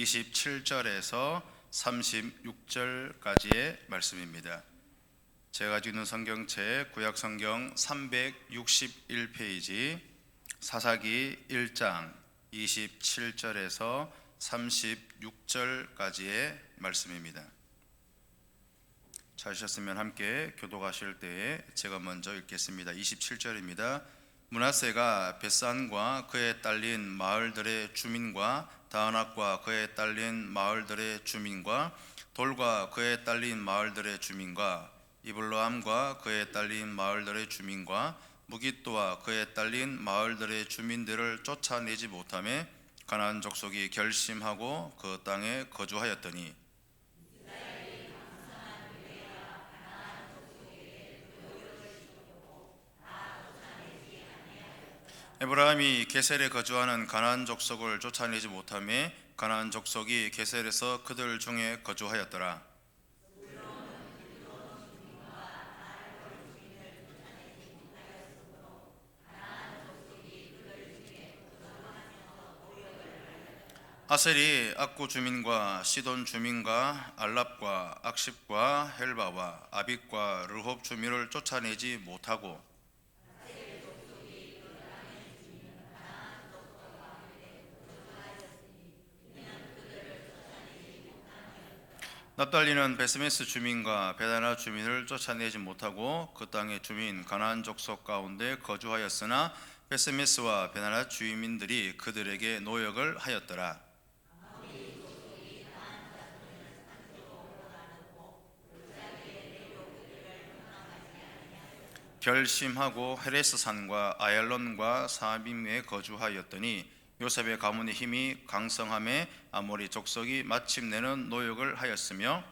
27절에서 36절까지의 말씀입니다. 제가 가지고 있는 성경책 구약성경 361페이지 사사기 1장 27절에서 36절까지의 말씀입니다. 찾으셨으면 함께 교독하실 때에 제가 먼저 읽겠습니다. 27절입니다. 므낫세가 벳산과 그에 딸린 마을들의 주민과 다은악과 그에 딸린 마을들의 주민과 돌과 그에 딸린 마을들의 주민과 이블로암과 그에 딸린 마을들의 주민과 무깃도와 그에 딸린 마을들의 주민들을 쫓아내지 못하며 가나안 족속이 결심하고 그 땅에 거주하였더니 에브라임이 게셀에 거주하는 가나안 족속을 쫓아내지 못하며 가나안 족속이 게셀에서 그들 중에 거주하였더라. 아셀이 악구 주민과 시돈 주민과 알랍과 악십과 헬바와 아빅과 르홉 주민을 쫓아내지 못하고 납달리는 베스메스 주민과 베다나 주민을 쫓아내지 못하고 그 땅의 주민 가나안 족속 가운데 거주하였으나 베스메스와 베다나 주민들이 그들에게 노역을 하였더라. 결심하고 헤레스 산과 아얄론과 사빔에 거주하였더니 요셉의 가문의 힘이 강성함에 아모리 족속이 마침내는 노역을 하였으며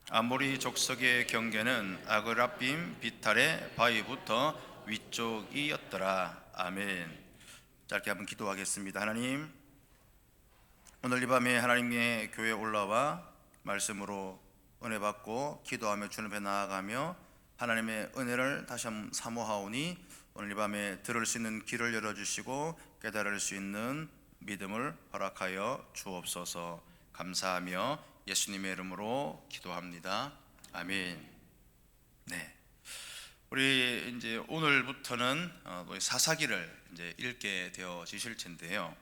아모리 족속의 경계는 아그라빔 비탈의 바위부터 위쪽이었더라. 아멘. 짧게 한번 기도하겠습니다. 하나님, 오늘 이 밤에 하나님의 교회에 올라와 말씀으로 은혜 받고 기도하며 주님 앞에 나아가며 하나님의 은혜를 다시 한번 사모하오니 오늘 이 밤에 들을 수 있는 귀를 열어주시고 깨달을 수 있는 믿음을 허락하여 주옵소서. 감사하며 예수님의 이름으로 기도합니다. 아멘. 네, 우리 이제 오늘부터는 사사기를 이제 읽게 되어지실 텐데요.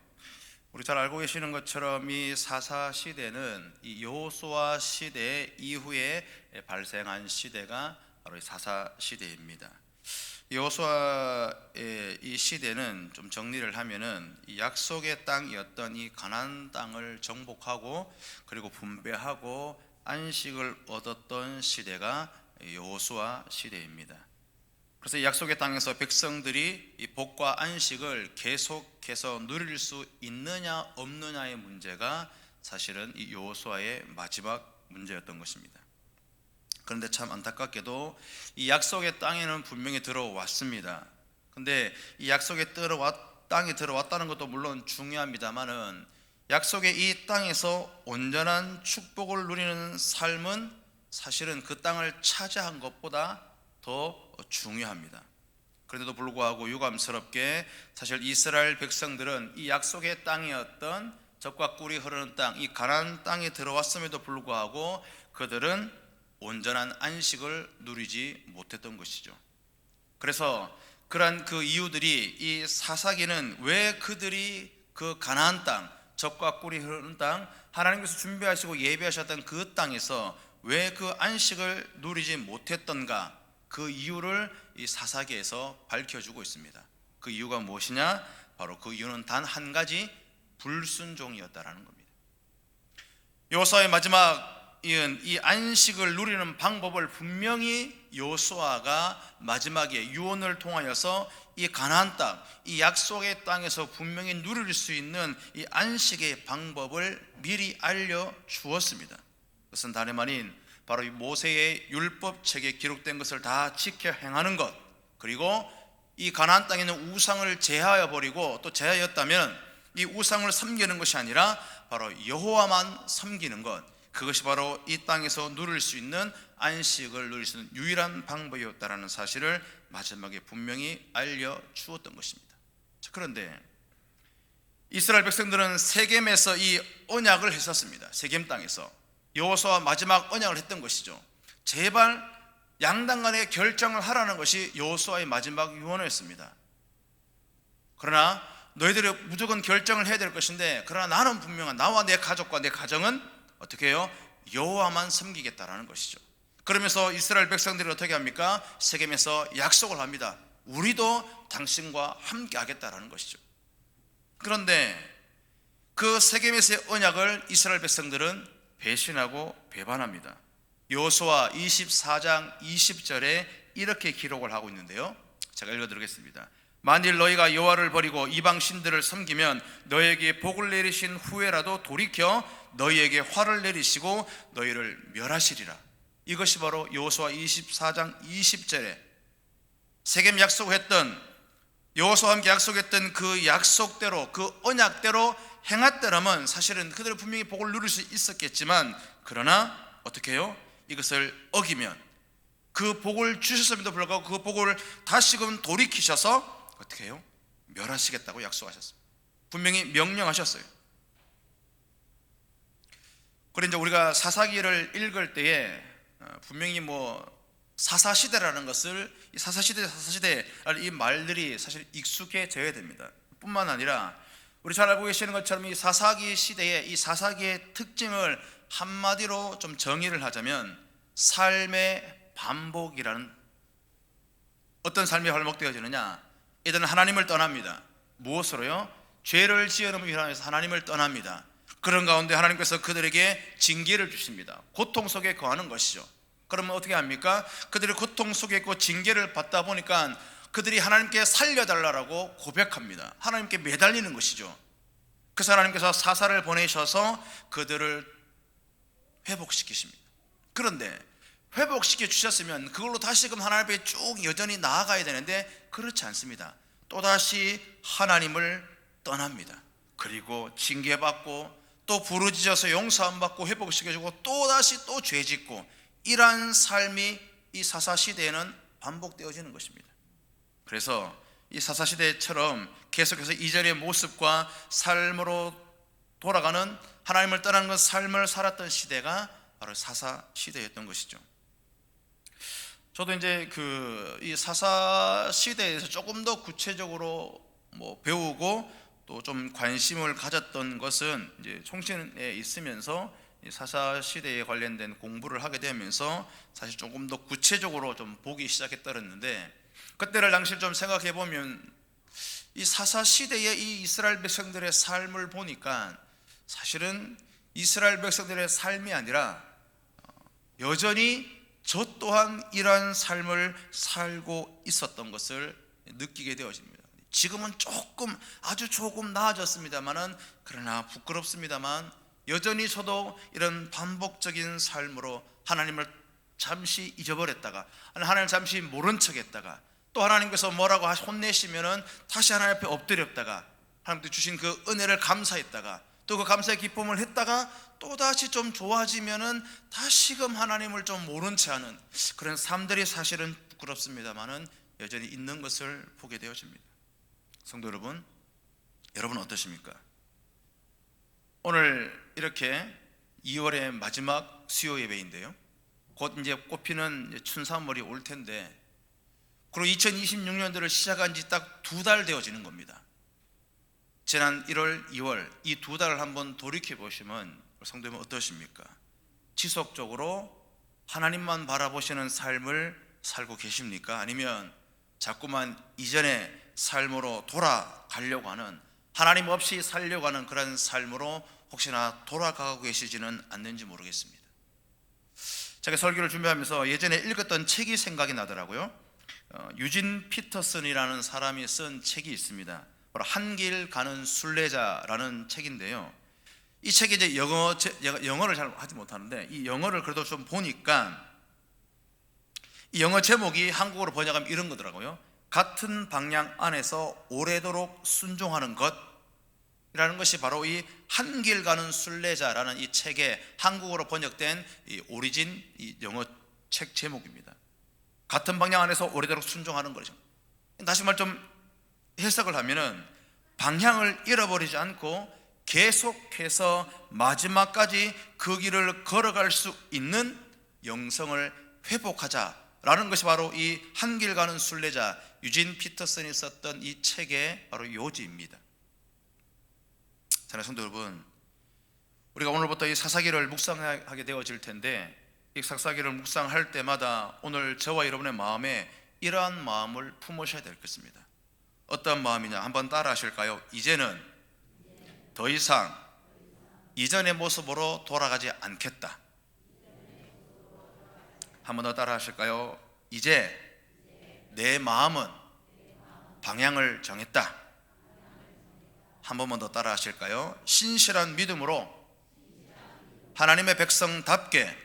우리 잘 알고 계시는 것처럼 이 사사 시대는 이 여호수아 시대 이후에 발생한 시대가 바로 이 사사 시대입니다. 여호수아의 이 시대는 좀 정리를 하면은 이 약속의 땅이었던 이 가나안 땅을 정복하고 그리고 분배하고 안식을 얻었던 시대가 여호수아 시대입니다. 그래서 이 약속의 땅에서 백성들이 이 복과 안식을 계속해서 누릴 수 있느냐 없느냐의 문제가 사실은 이 여호수아의 마지막 문제였던 것입니다. 그런데 참 안타깝게도 이 약속의 땅에는 분명히 들어왔습니다. 그런데 이 약속의 땅에 들어왔다는 것도 물론 중요합니다만은 약속의 이 땅에서 온전한 축복을 누리는 삶은 사실은 그 땅을 차지한 것보다 더 중요합니다. 그런데도 불구하고 유감스럽게 사실 이스라엘 백성들은 이 약속의 땅이었던 젖과 꿀이 흐르는 땅, 이 가나안 땅에 들어왔음에도 불구하고 그들은 온전한 안식을 누리지 못했던 것이죠. 그래서 그러한 그 이유들이 이 사사기는 왜 그들이 그 가나안 땅, 젖과 꿀이 흐르는 땅, 하나님께서 준비하시고 예비하셨던 그 땅에서 왜 그 안식을 누리지 못했던가, 그 이유를 이 사사기에서 밝혀주고 있습니다. 그 이유가 무엇이냐? 바로 그 이유는 단 한 가지, 불순종이었다라는 겁니다. 여호수아의 마지막 이 안식을 누리는 방법을 분명히 여호수아가 마지막에 유언을 통하여서 이 가나안 땅, 이 약속의 땅에서 분명히 누릴 수 있는 이 안식의 방법을 미리 알려주었습니다. 그것은 다름 아닌 바로 이 모세의 율법책에 기록된 것을 다 지켜 행하는 것, 그리고 이 가나안 땅에 있는 우상을 제하여 버리고, 또 제하였다면 이 우상을 섬기는 것이 아니라 바로 여호와만 섬기는 것, 그것이 바로 이 땅에서 누릴 수 있는 안식을 누릴 수 있는 유일한 방법이었다라는 사실을 마지막에 분명히 알려주었던 것입니다. 그런데 이스라엘 백성들은 세겜에서 이 언약을 했었습니다. 세겜 땅에서 여호수아와 마지막 언약을 했던 것이죠. 제발 양당 간에 결정을 하라는 것이 여호수아의 마지막 유언이었습니다. 그러나 너희들이 무조건 결정을 해야 될 것인데, 그러나 나는 분명한, 나와 내 가족과 내 가정은 어떻게 해요? 여호와만 섬기겠다라는 것이죠. 그러면서 이스라엘 백성들이 어떻게 합니까? 세겜에서 약속을 합니다. 우리도 당신과 함께 하겠다라는 것이죠. 그런데 그 세겜에서의 언약을 이스라엘 백성들은 배신하고 배반합니다. 여호수아 24장 20절에 이렇게 기록을 하고 있는데요, 제가 읽어드리겠습니다. 만일 너희가 여호와를 버리고 이방 신들을 섬기면 너희에게 복을 내리신 후에라도 돌이켜 너희에게 화를 내리시고 너희를 멸하시리라. 이것이 바로 여호수아 24장 20절에 세겜 약속했던, 여호수아와 함께 약속했던 그 약속대로, 그 언약대로 행했더라면 사실은 그들은 분명히 복을 누릴 수 있었겠지만, 그러나 어떻게 해요? 이것을 어기면 그 복을 주셨음에도 불구하고 그 복을 다시금 돌이키셔서 어떻게 해요? 멸하시겠다고 약속하셨습니다. 분명히 명령하셨어요. 그런데 이제 우리가 사사기를 읽을 때에 분명히 사사시대라는 것을, 이 사사시대 이 말들이 사실 익숙해져야 됩니다. 뿐만 아니라 우리 잘 알고 계시는 것처럼 이 사사기 시대의, 이 사사기의 특징을 한마디로 좀 정의를 하자면 삶의 반복이라는, 어떤 삶이 반복되어지느냐? 이들은 하나님을 떠납니다. 무엇으로요? 죄를 지어놓은 일하면서 하나님을 떠납니다. 그런 가운데 하나님께서 그들에게 징계를 주십니다. 고통 속에 거하는 것이죠. 그러면 어떻게 합니까? 그들이 고통 속에 있고 징계를 받다 보니까 그들이 하나님께 살려달라고 고백합니다. 하나님께 매달리는 것이죠. 그래서 하나님께서 사사를 보내셔서 그들을 회복시키십니다. 그런데 회복시켜 주셨으면 그걸로 다시금 하나님 앞에 쭉 여전히 나아가야 되는데 그렇지 않습니다. 또다시 하나님을 떠납니다. 그리고 징계받고 또 부르짖어서 용서함 받고 회복시켜주고 또다시 또 죄짓고, 이러한 삶이 이 사사시대에는 반복되어지는 것입니다. 그래서 이 사사시대처럼 계속해서 이전의 모습과 삶으로 돌아가는, 하나님을 떠나는 그 삶을 살았던 시대가 바로 사사시대였던 것이죠. 저도 이제 이 사사시대에서 조금 더 구체적으로 배우고 또 좀 관심을 가졌던 것은 이제 총신에 있으면서 사사시대에 관련된 공부를 하게 되면서 사실 조금 더 구체적으로 좀 보기 시작했더랬는데, 그때를 당시 좀 생각해 보면 이 사사시대의 이 이스라엘 백성들의 삶을 보니까 사실은 이스라엘 백성들의 삶이 아니라 여전히 저 또한 이러한 삶을 살고 있었던 것을 느끼게 되어집니다. 지금은 아주 조금 나아졌습니다만은, 그러나 부끄럽습니다만 여전히 저도 이런 반복적인 삶으로 하나님을 잠시 잊어버렸다가, 하나님을 잠시 모른 척했다가, 또 하나님께서 뭐라고 혼내시면은 다시 하나님 앞에 엎드렸다가, 하나님께 주신 그 은혜를 감사했다가, 또 그 감사의 기쁨을 했다가 또 다시 좀 좋아지면은 다시금 하나님을 좀 모른 채하는 그런 삶들이 사실은 부끄럽습니다만은 여전히 있는 것을 보게 되어집니다. 성도 여러분, 여러분 어떠십니까? 오늘 이렇게 2월의 마지막 수요 예배인데요, 곧 이제 꽃피는 춘삼월이 올 텐데, 그리고 2026년도를 시작한 지 딱 2달 되어지는 겁니다. 지난 1월, 2월 이 2달을 한번 돌이켜 보시면 성도 여러분 어떠십니까? 지속적으로 하나님만 바라보시는 삶을 살고 계십니까? 아니면 자꾸만 이전의 삶으로 돌아가려고 하는, 하나님 없이 살려고 하는 그런 삶으로 혹시나 돌아가고 계시지는 않는지 모르겠습니다. 제가 설교를 준비하면서 예전에 읽었던 책이 생각이 나더라고요. 유진 피터슨이라는 사람이 쓴 책이 있습니다. 바로 한 길 가는 순례자라는 책인데요, 이 책이 이제 영어를 잘 하지 못하는데 이 영어를 그래도 좀 보니까 이 영어 제목이 한국어로 번역하면 이런 거더라고요. 같은 방향 안에서 오래도록 순종하는 것이라는 것이 바로 이 한 길 가는 순례자라는 이 책의 한국어로 번역된 이 오리진 이 영어 책 제목입니다. 같은 방향 안에서 오래도록 순종하는 거죠. 다시 말 좀 해석을 하면은, 방향을 잃어버리지 않고 계속해서 마지막까지 그 길을 걸어갈 수 있는 영성을 회복하자라는 것이 바로 이 한 길 가는 순례자 유진 피터슨이 썼던 이 책의 바로 요지입니다. 사랑하는 성도 여러분, 우리가 오늘부터 이 사사기를 묵상하게 되어질 텐데, 이 사사기를 묵상할 때마다 오늘 저와 여러분의 마음에 이러한 마음을 품으셔야 될 것입니다. 어떤 마음이냐, 한번 따라 하실까요? 이제는 더 이상 이전의 모습으로 돌아가지 않겠다. 한번 더 따라 하실까요? 이제 내 마음은 방향을 정했다. 한 번만 더 따라 하실까요? 신실한 믿음으로 하나님의 백성답게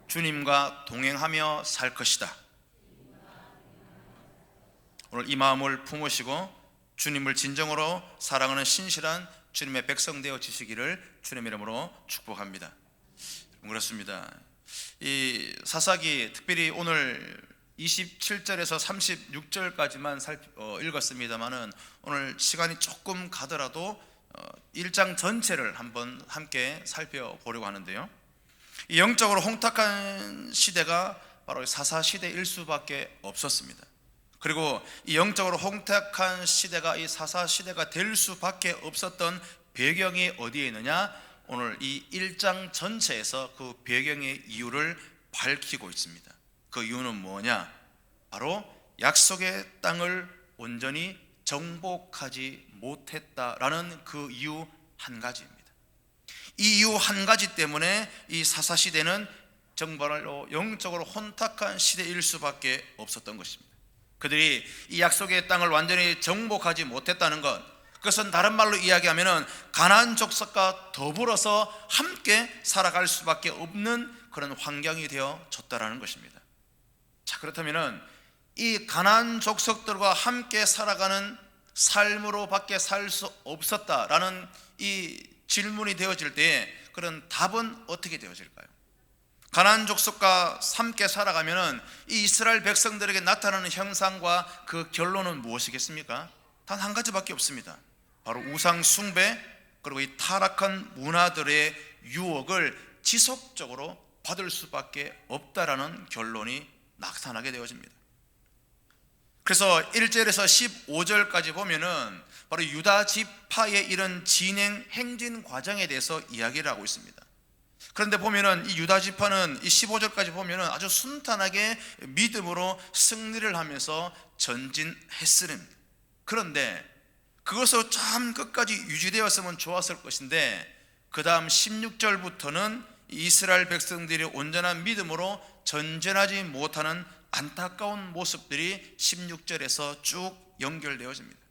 주님과 동행하며 살 것이다. 오늘 이 마음을 품으시고 주님을 진정으로 사랑하는 신실한 주님의 백성 되어지시기를 주님의 이름으로 축복합니다. 그렇습니다. 이 사사기, 특별히 오늘 27절에서 36절까지만 읽었습니다만은 오늘 시간이 조금 가더라도 1장 전체를 한번 함께 살펴보려고 하는데요, 이 영적으로 홍탁한 시대가 바로 사사시대일 수밖에 없었습니다. 그리고 이 영적으로 홍탁한 시대가 이 사사시대가 될 수밖에 없었던 배경이 어디에 있느냐, 오늘 이 1장 전체에서 그 배경의 이유를 밝히고 있습니다. 그 이유는 뭐냐? 바로 약속의 땅을 온전히 정복하지 못했다라는 그 이유 한 가지입니다. 이 이유 한 가지 때문에 이 사사시대는 정말로 영적으로 혼탁한 시대일 수밖에 없었던 것입니다. 그들이 이 약속의 땅을 완전히 정복하지 못했다는 것, 그것은 다른 말로 이야기하면 가나안 족속과 더불어서 함께 살아갈 수밖에 없는 그런 환경이 되어졌다라는 것입니다. 자, 그렇다면 이 가나안 족속들과 함께 살아가는 삶으로 밖에 살 수 없었다라는 이 질문이 되어질 때에 그런 답은 어떻게 되어질까요? 가나안 족속과 함께 살아가면은 이 이스라엘 백성들에게 나타나는 현상과 그 결론은 무엇이겠습니까? 단 한 가지밖에 없습니다. 바로 우상 숭배, 그리고 이 타락한 문화들의 유혹을 지속적으로 받을 수밖에 없다라는 결론이 나타나게 되어집니다. 그래서 1절에서 15절까지 보면은 바로 유다 지파의 이런 진행 행진 과정에 대해서 이야기를 하고 있습니다. 그런데 보면은 이 유다 지파는 이 15절까지 보면은 아주 순탄하게 믿음으로 승리를 하면서 전진했으는, 그런데 그것으로 참 끝까지 유지되었으면 좋았을 것인데 그 다음 16절부터는 이스라엘 백성들이 온전한 믿음으로 전진하지 못하는 안타까운 모습들이 16절에서 쭉 연결되어집니다.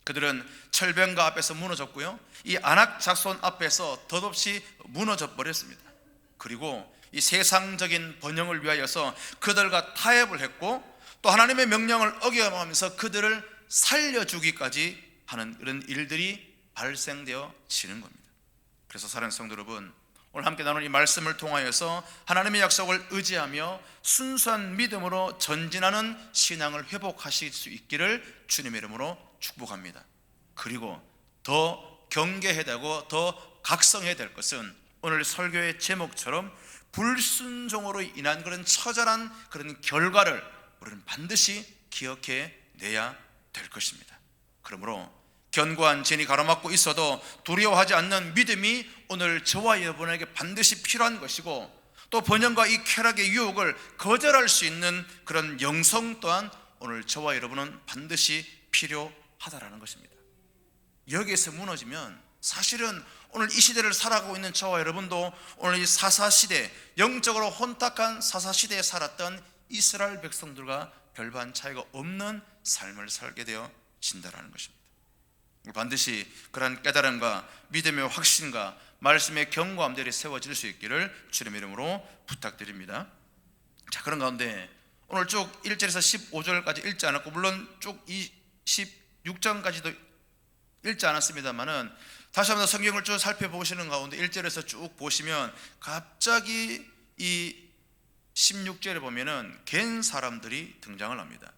그들은 철병가 앞에서 무너졌고요, 이 안악 작손 앞에서 덧없이 무너져 버렸습니다. 그리고 이 세상적인 번영을 위하여서 그들과 타협을 했고, 또 하나님의 명령을 어겨가면서 그들을 살려주기까지 하는 그런 일들이 발생되어지는 겁니다. 그래서 사랑하는 성도 여러분, 오늘 함께 나눈 이 말씀을 통하여서 하나님의 약속을 의지하며 순수한 믿음으로 전진하는 신앙을 회복하실 수 있기를 주님의 이름으로 축복합니다. 그리고 더 경계해야 되고 더 각성해야 될 것은 오늘 설교의 제목처럼 불순종으로 인한 그런 처절한 그런 결과를 우리는 반드시 기억해 내야 될 것입니다. 그러므로 견고한 진이 가로막고 있어도 두려워하지 않는 믿음이 오늘 저와 여러분에게 반드시 필요한 것이고, 또 번영과 이 쾌락의 유혹을 거절할 수 있는 그런 영성 또한 오늘 저와 여러분은 반드시 필요하다라는 것입니다. 여기에서 무너지면 사실은 오늘 이 시대를 살아가고 있는 저와 여러분도 오늘 이 사사시대, 영적으로 혼탁한 사사시대에 살았던 이스라엘 백성들과 별반 차이가 없는 삶을 살게 되어진다라는 것입니다. 반드시 그러한 깨달음과 믿음의 확신과 말씀의 견고함들이 세워질 수 있기를 주님의 이름으로 부탁드립니다. 자, 그런 가운데 오늘 쭉 1절에서 15절까지 읽지 않았고, 물론 쭉 26장까지도 읽지 않았습니다만은 다시 한번 성경을 쭉 살펴보시는 가운데 1절에서 쭉 보시면 갑자기 이 16절에 보면은 갠 사람들이 등장을 합니다.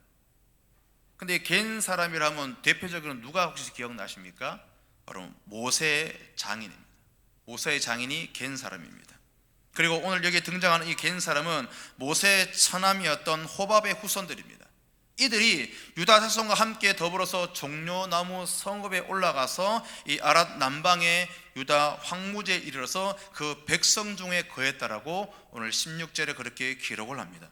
근데 겐 사람이라면 대표적으로 누가 혹시 기억나십니까? 바로 모세의 장인입니다. 모세의 장인이 겐 사람입니다. 그리고 오늘 여기에 등장하는 이 겐 사람은 모세의 처남이었던 호밥의 후손들입니다. 이들이 유다 자손과 함께 더불어서 종려나무 성읍에 올라가서 이 아랏 남방의 유다 황무지에 이르러서 그 백성 중에 거했다라고 오늘 16절에 그렇게 기록을 합니다.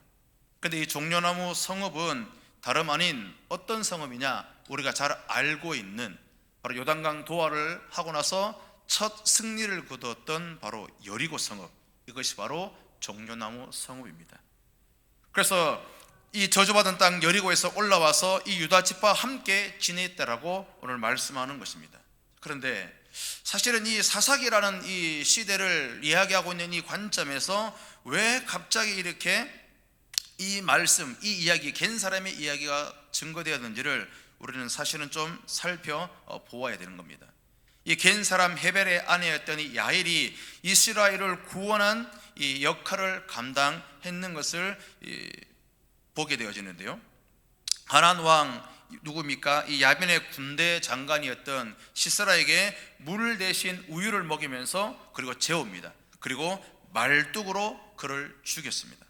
그런데 이 종려나무 성읍은 다름 아닌 어떤 성읍이냐, 우리가 잘 알고 있는 바로 요단강 도하를 하고 나서 첫 승리를 거두었던 바로 여리고 성읍, 이것이 바로 종려나무 성읍입니다. 그래서 이 저주받은 땅 여리고에서 올라와서 이 유다 지파와 함께 지냈다라고 오늘 말씀하는 것입니다. 그런데 사실은 이 사사기라는 이 시대를 이야기하고 있는 이 관점에서 왜 갑자기 이렇게 이 말씀, 이 이야기, 겐 사람의 이야기가 증거되었는지를 우리는 사실은 좀 살펴보아야 되는 겁니다. 이 겐 사람 헤벨의 아내였던 이 야엘이 이스라엘을 구원한 이 역할을 감당했는 것을 보게 되어지는데요. 가나안 왕 누굽니까? 이 야빈의 군대 장관이었던 시스라에게 물 대신 우유를 먹이면서 그리고 재웁니다. 그리고 말뚝으로 그를 죽였습니다.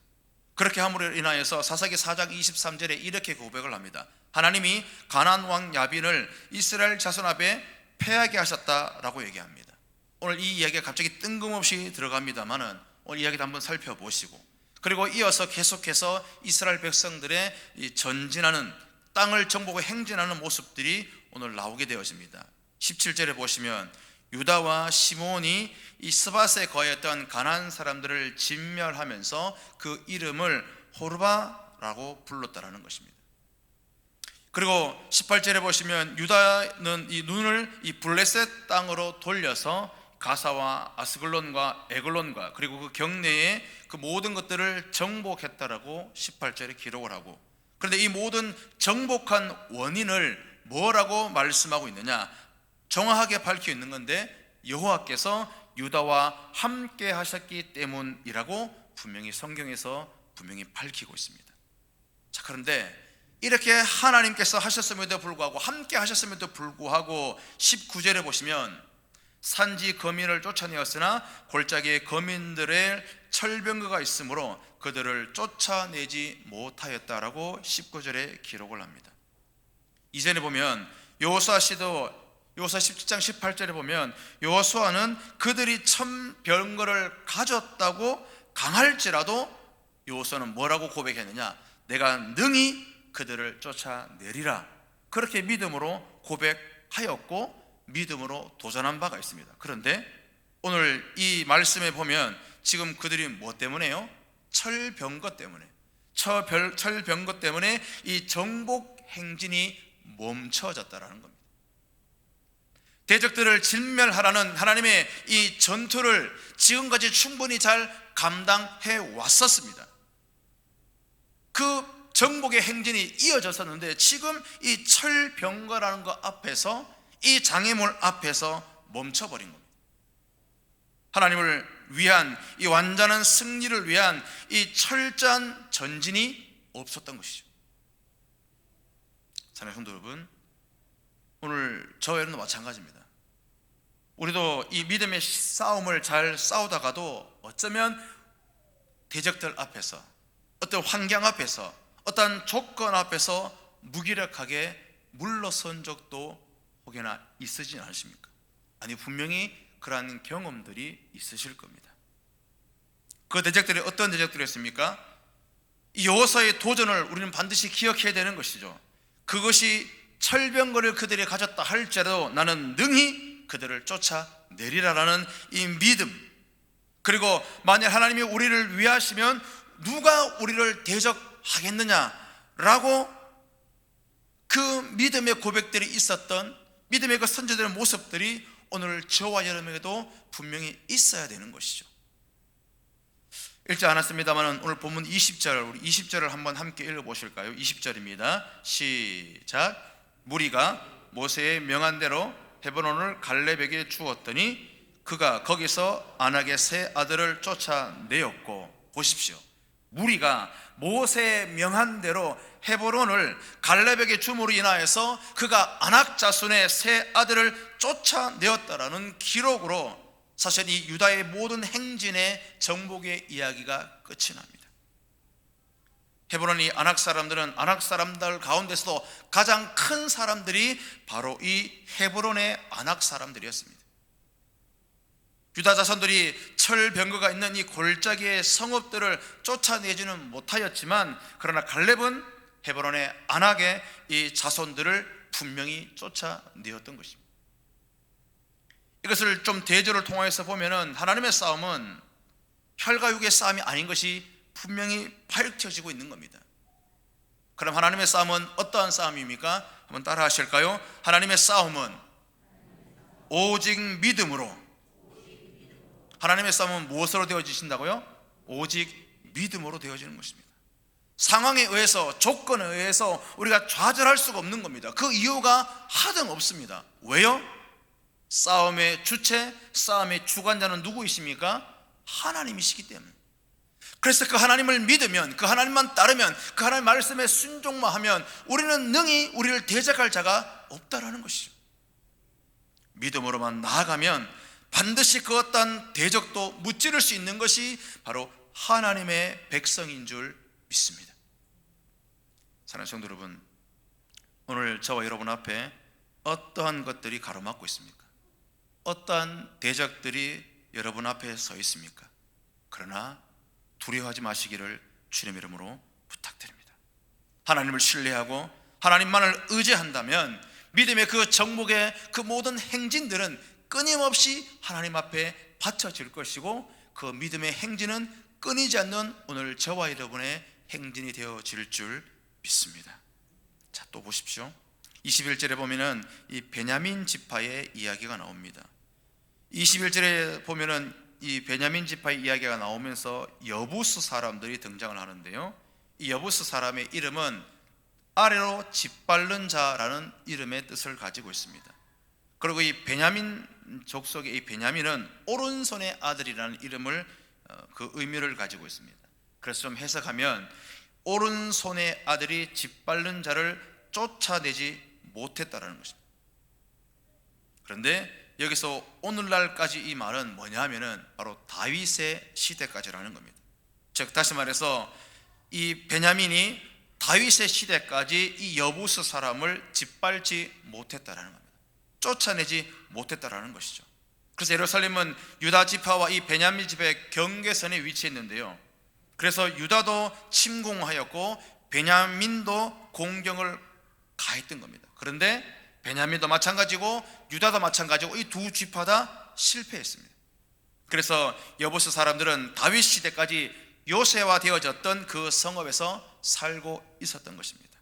그렇게 함으로 인하여서 사사기 4장 23절에 이렇게 고백을 합니다. 하나님이 가나안 왕 야빈을 이스라엘 자손 앞에 패하게 하셨다라고 얘기합니다. 오늘 이 이야기가 갑자기 뜬금없이 들어갑니다만은 오늘 이야기도 한번 살펴보시고, 그리고 이어서 계속해서 이스라엘 백성들의 이 전진하는, 땅을 정복하고 행진하는 모습들이 오늘 나오게 되어집니다. 17절에 보시면 유다와 시몬이 이 스밧에 거했던 가나안 사람들을 진멸하면서 그 이름을 호르바라고 불렀다라는 것입니다. 그리고 18절에 보시면 유다는 이 눈을 이 블레셋 땅으로 돌려서 가사와 아스글론과 에글론과 그리고 그 경내에 그 모든 것들을 정복했다라고 18절에 기록을 하고, 그런데 이 모든 정복한 원인을 뭐라고 말씀하고 있느냐, 정확하게 밝혀 있는 건데 여호와께서 유다와 함께 하셨기 때문이라고 분명히 성경에서 분명히 밝히고 있습니다. 자, 그런데 이렇게 하나님께서 하셨음에도 불구하고, 함께 하셨음에도 불구하고 19절에 보시면 산지 거민을 쫓아내었으나 골짜기에 거민들의 철병거가 있으므로 그들을 쫓아내지 못하였다라고 19절에 기록을 합니다. 이전에 보면 여호수아 시도 여호수아 17장 18절에 보면 여호수아는 그들이 천병거를 가졌다고 강할지라도 여호수아는 뭐라고 고백했느냐, 내가 능히 그들을 쫓아내리라, 그렇게 믿음으로 고백하였고 믿음으로 도전한 바가 있습니다. 그런데 오늘 이 말씀에 보면 지금 그들이 뭐 때문에요? 철병거 때문에, 철병거 때문에 이 정복 행진이 멈춰졌다라는 겁니다. 대적들을 진멸하라는 하나님의 이 전투를 지금까지 충분히 잘 감당해 왔었습니다. 그 정복의 행진이 이어졌었는데 지금 이 철병거라는 것 앞에서, 이 장애물 앞에서 멈춰버린 겁니다. 하나님을 위한 이 완전한 승리를 위한 이 철저한 전진이 없었던 것이죠. 사랑하는 성도 여러분, 오늘 저와 여러분도 마찬가지입니다. 우리도 이 믿음의 싸움을 잘 싸우다가도 어쩌면 대적들 앞에서, 어떤 환경 앞에서, 어떤 조건 앞에서 무기력하게 물러선 적도 혹여나 있으지 않으십니까? 아니, 분명히 그러한 경험들이 있으실 겁니다. 그 대적들이 어떤 대적들이었습니까? 이 여호수아의 도전을 우리는 반드시 기억해야 되는 것이죠. 그것이 철병거를 그들이 가졌다 할지라도 나는 능히 그들을 쫓아내리라라는 이 믿음, 그리고 만약 하나님이 우리를 위하시면 누가 우리를 대적하겠느냐라고 그 믿음의 고백들이 있었던, 믿음의 그 선제되는 모습들이 오늘 저와 여러분에게도 분명히 있어야 되는 것이죠. 읽지 않았습니다만 오늘 본문 20절, 우리 20절을 한번 함께 읽어보실까요? 20절입니다. 시작. 무리가 모세의 명한 대로 헤브론을 갈렙에게 주었더니 그가 거기서 안악의 세 아들을 쫓아내었고, 보십시오, 무리가 모세의 명한 대로 헤브론을 갈렙에게 줌으로 인하여서 그가 아낙 자손의 세 아들을 쫓아내었다라는 기록으로 사실 이 유다의 모든 행진의 정복의 이야기가 끝이 납니다. 헤브론이 아낙 사람들은 아낙 사람들 가운데서도 가장 큰 사람들이 바로 이 헤브론의 아낙 사람들이었습니다. 유다 자손들이 철병거가 있는 이 골짜기의 성읍들을 쫓아내지는 못하였지만, 그러나 갈렙은 헤브론의 아낙의 이 자손들을 분명히 쫓아내었던 것입니다. 이것을 좀 대조를 통해서 보면은 하나님의 싸움은 혈과 육의 싸움이 아닌 것이 분명히 밝혀지고 있는 겁니다. 그럼 하나님의 싸움은 어떠한 싸움입니까? 한번 따라 하실까요? 하나님의 싸움은 오직 믿음으로. 하나님의 싸움은 무엇으로 되어지신다고요? 오직 믿음으로 되어지는 것입니다. 상황에 의해서, 조건에 의해서 우리가 좌절할 수가 없는 겁니다. 그 이유가 하등 없습니다. 왜요? 싸움의 주체, 싸움의 주관자는 누구이십니까? 하나님이시기 때문에. 그래서 그 하나님을 믿으면, 그 하나님만 따르면, 그 하나님 말씀에 순종만 하면 우리는 능히 우리를 대적할 자가 없다라는 것이죠. 믿음으로만 나아가면 반드시 그 어떤 대적도 무찌를 수 있는 것이 바로 하나님의 백성인 줄 믿습니다. 사랑하는 성도 여러분, 오늘 저와 여러분 앞에 어떠한 것들이 가로막고 있습니까? 어떠한 대적들이 여러분 앞에 서 있습니까? 그러나 두려워하지 마시기를 주님의 이름으로 부탁드립니다. 하나님을 신뢰하고 하나님만을 의지한다면 믿음의 그 정복의 그 모든 행진들은 끊임없이 하나님 앞에 바쳐질 것이고, 그 믿음의 행진은 끊이지 않는 오늘 저와 여러분의 행진이 되어질 줄 믿습니다. 자, 또 보십시오. 21절에 보면은 이 베냐민 지파의 이야기가 나옵니다. 21절에 보면은 이 베냐민 지파의 이야기가 나오면서 여부스 사람들이 등장을 하는데요, 이 여부스 사람의 이름은 아래로 짓밟는 자라는 이름의 뜻을 가지고 있습니다. 그리고 이 베냐민 족속의 이 베냐민은 오른손의 아들이라는 이름을 그 의미를 가지고 있습니다. 그래서 좀 해석하면 오른손의 아들이 짓밟는 자를 쫓아내지 못했다라는 것입니다. 그런데 여기서 오늘날까지 이 말은 뭐냐 하면은 바로 다윗의 시대까지라는 겁니다. 즉 다시 말해서 이 베냐민이 다윗의 시대까지 이 여부스 사람을 짓밟지 못했다라는 겁니다. 쫓아내지 못했다라는 것이죠. 그래서 예루살렘은 유다 지파와 이 베냐민 지파의 경계선에 위치했는데요, 그래서 유다도 침공하였고 베냐민도 공격을 가했던 겁니다. 그런데 베냐민도 마찬가지고 유다도 마찬가지고 이 두 지파 다 실패했습니다. 그래서 여부스 사람들은 다윗 시대까지 요새화되어졌던 그 성읍에서 살고 있었던 것입니다.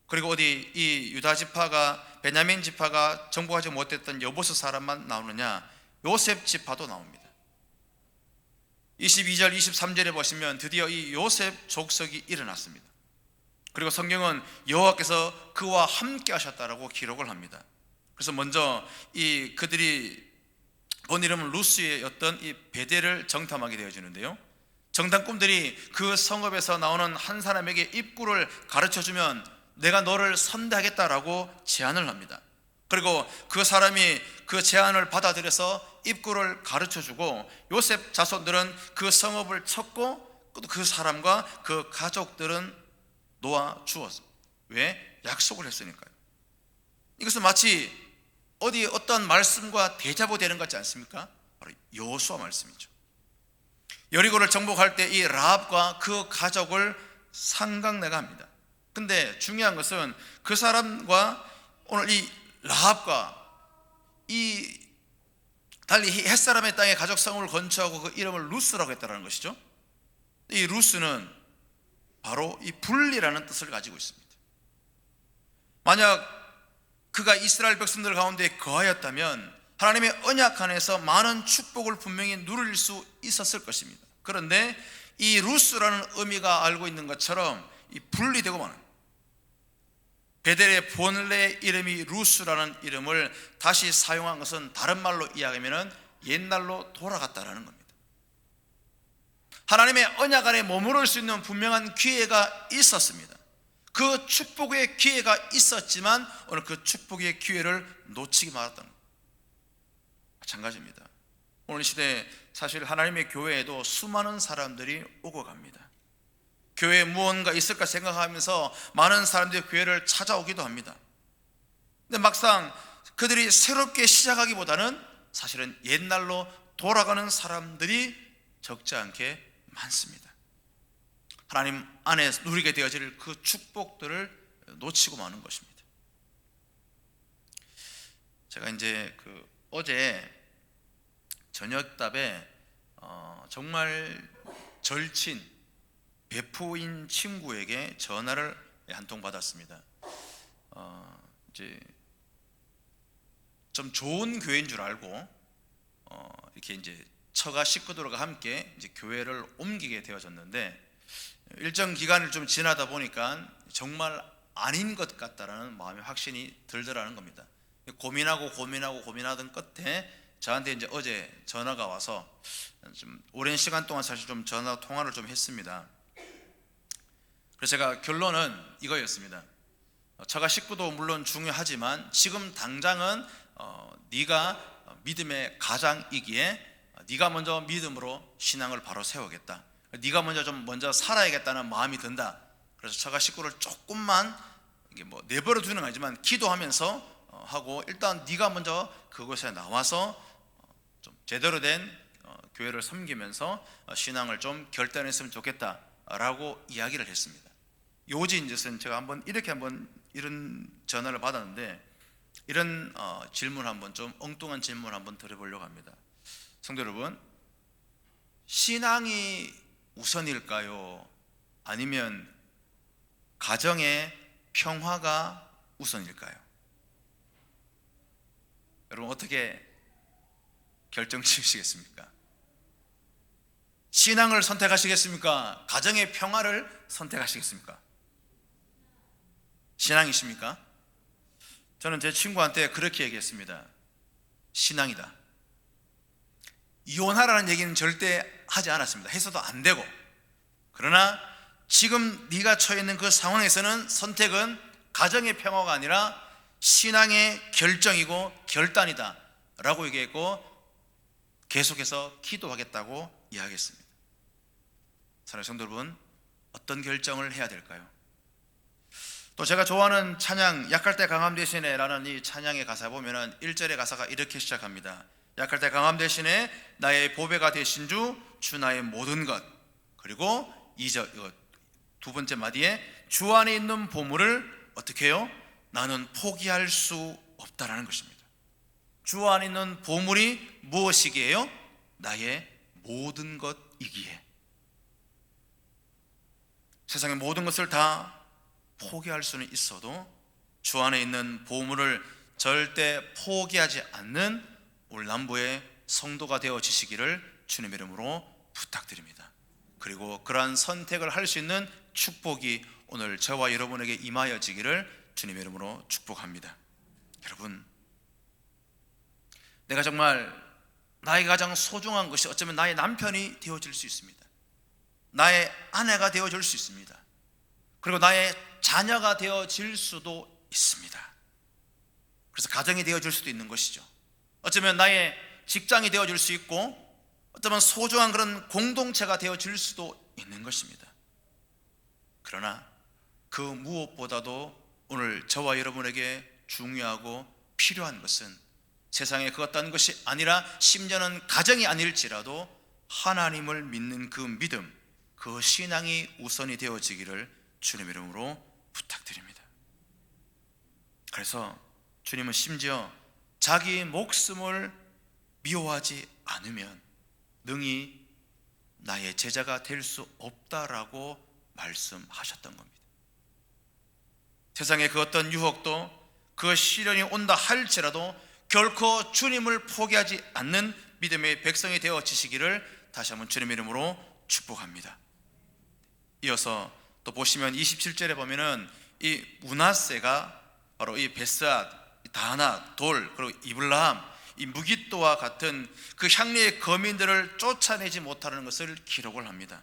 그리고 어디 이 유다 지파가, 베냐민 지파가 정복하지 못했던 여부스 사람만 나오느냐? 요셉 지파도 나옵니다. 22절 23절에 보시면 드디어 이 요셉 족속이 일어났습니다. 그리고 성경은 여호와께서 그와 함께 하셨다라고 기록을 합니다. 그래서 먼저 이 그들이 본 이름은 루스의 어떤 이 베델을 정탐하게 되어지는데요, 정탐꾼들이 그 성읍에서 나오는 한 사람에게 입구를 가르쳐주면 내가 너를 선대하겠다라고 제안을 합니다. 그리고 그 사람이 그 제안을 받아들여서 입구를 가르쳐주고, 요셉 자손들은 그 성읍을 쳤고 그 사람과 그 가족들은 놓아주었어. 왜? 약속을 했으니까요. 이것은 마치 어디 어떤 말씀과 대자보 되는 것 같지 않습니까? 바로 여호수아 말씀이죠. 여리고를 정복할 때 이 라합과 그 가족을 상강내가 합니다. 근데 중요한 것은 그 사람과 오늘 이 라합과 이 달리 햇사람의 땅에 가족 성을 건축하고 그 이름을 루스라고 했다는 것이죠. 이 루스는 바로 이 분리라는 뜻을 가지고 있습니다. 만약 그가 이스라엘 백성들 가운데 거하였다면 하나님의 언약 안에서 많은 축복을 분명히 누릴 수 있었을 것입니다. 그런데 이 루스라는 의미가 알고 있는 것처럼 이 분리되고 마는, 베델의 본래 이름이 루스라는 이름을 다시 사용한 것은 다른 말로 이야기하면 옛날로 돌아갔다라는 겁니다. 하나님의 언약 안에 머무를 수 있는 분명한 기회가 있었습니다. 그 축복의 기회가 있었지만 오늘 그 축복의 기회를 놓치기 말았던 것, 마찬가지입니다. 오늘 시대에 사실 하나님의 교회에도 수많은 사람들이 오고 갑니다. 교회에 무언가 있을까 생각하면서 많은 사람들이 교회를 찾아오기도 합니다. 근데 막상 그들이 새롭게 시작하기보다는 사실은 옛날로 돌아가는 사람들이 적지 않게 많습니다. 하나님 안에 누리게 되어질 그 축복들을 놓치고 마는 것입니다. 제가 이제 어제 저녁답에 정말 절친 베프인 친구에게 전화를 한 통 받았습니다. 이제 좀 좋은 교회인 줄 알고 이렇게 이제 처가 식구들과 함께 이제 교회를 옮기게 되어졌는데, 일정 기간을 좀 지나다 보니까 정말 아닌 것 같다라는 마음의 확신이 들더라는 겁니다. 고민하던 끝에 저한테 이제 어제 전화가 와서 좀 오랜 시간 동안 사실 좀 전화 통화를 좀 했습니다. 그래서 제가 결론은 이거였습니다. 처가 식구도 물론 중요하지만 지금 당장은 네가 믿음의 가장이기에 네가 먼저 믿음으로 신앙을 바로 세우겠다. 네가 먼저 살아야겠다는 마음이 든다. 그래서 처가 식구를 조금만 이게 뭐 내버려 두는 건 아니지만 기도하면서 하고, 일단 네가 먼저 그곳에 나와서 좀 제대로 된 교회를 섬기면서 신앙을 좀 결단했으면 좋겠다라고 이야기를 했습니다. 요지인즉슨 제가 이런 전화를 받았는데, 이런 좀 엉뚱한 질문 한번 드려보려고 합니다. 성도 여러분, 신앙이 우선일까요? 아니면 가정의 평화가 우선일까요? 여러분 어떻게 결정 지으시겠습니까? 신앙을 선택하시겠습니까? 가정의 평화를 선택하시겠습니까? 신앙이십니까? 저는 제 친구한테 그렇게 얘기했습니다. 신앙이다. 이혼하라는 얘기는 절대 하지 않았습니다. 해서도 안 되고, 그러나 지금 네가 처해 있는 그 상황에서는 선택은 가정의 평화가 아니라 신앙의 결정이고 결단이다 라고 얘기했고, 계속해서 기도하겠다고 이야기했습니다. 사랑하는 성도 여러분, 어떤 결정을 해야 될까요? 또 제가 좋아하는 찬양 약할 때 강함 대신에 라는 이 찬양의 가사 보면은 1절의 가사가 이렇게 시작합니다. 약할 때 강함 대신에 나의 보배가 되신 주 나의 모든 것. 그리고 2절 두 번째 마디에 주 안에 있는 보물을 어떻게 해요? 나는 포기할 수 없다라는 것입니다. 주 안에 있는 보물이 무엇이기에요? 나의 모든 것이기에. 세상의 모든 것을 다 포기할 수는 있어도 주 안에 있는 보물을 절대 포기하지 않는 울남부의 성도가 되어지시기를 주님의 이름으로 부탁드립니다. 그리고 그러한 선택을 할 수 있는 축복이 오늘 저와 여러분에게 임하여지기를 주님의 이름으로 축복합니다. 여러분, 내가 정말 나에게 가장 소중한 것이 어쩌면 나의 남편이 되어질 수 있습니다. 나의 아내가 되어질 수 있습니다. 그리고 나의 자녀가 되어질 수도 있습니다. 그래서 가정이 되어질 수도 있는 것이죠. 어쩌면 나의 직장이 되어질 수 있고, 어쩌면 소중한 그런 공동체가 되어질 수도 있는 것입니다. 그러나 그 무엇보다도 오늘 저와 여러분에게 중요하고 필요한 것은 세상에 그 어떤 것이 아니라 심지어는 가정이 아닐지라도 하나님을 믿는 그 믿음, 그 신앙이 우선이 되어지기를 주님의 이름으로 부탁드립니다. 그래서 주님은 심지어 자기 목숨을 미워하지 않으면 능히 나의 제자가 될 수 없다라고 말씀하셨던 겁니다. 세상의 그 어떤 유혹도, 그 시련이 온다 할지라도 결코 주님을 포기하지 않는 믿음의 백성이 되어지시기를 다시 한번 주님의 이름으로 축복합니다. 이어서 또 보시면 27절에 보면은 이 므낫세가 바로 이 베스앗, 다나, 돌, 그리고 이블람, 이 무기또와 같은 그 향리의 거민들을 쫓아내지 못하는 것을 기록을 합니다.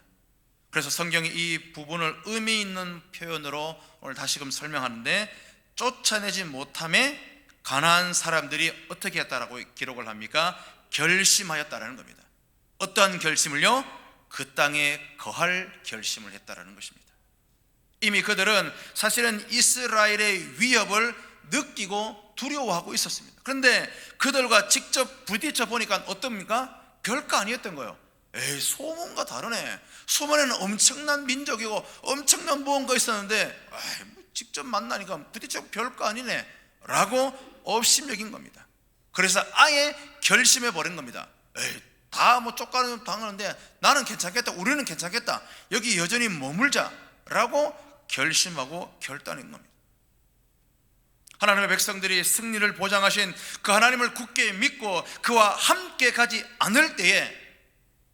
그래서 성경이 이 부분을 의미 있는 표현으로 오늘 다시금 설명하는데, 쫓아내지 못함에 가나안 사람들이 어떻게 했다라고 기록을 합니까? 결심하였다라는 겁니다. 어떠한 결심을요? 그 땅에 거할 결심을 했다라는 것입니다. 이미 그들은 사실은 이스라엘의 위협을 느끼고 두려워하고 있었습니다. 그런데 그들과 직접 부딪혀 보니까 어떻습니까? 별거 아니었던 거예요. 에이, 소문과 다르네. 소문에는 엄청난 민족이고 엄청난 무언가 있었는데 직접 만나니까 부딪혀 별거 아니네 라고 업심여긴 겁니다. 그래서 아예 결심해 버린 겁니다. 에이, 다 뭐 쫓가는 당하는데 나는 괜찮겠다, 우리는 괜찮겠다, 여기 여전히 머물자 라고 결심하고 결단한 겁니다. 하나님의 백성들이 승리를 보장하신 그 하나님을 굳게 믿고 그와 함께 가지 않을 때에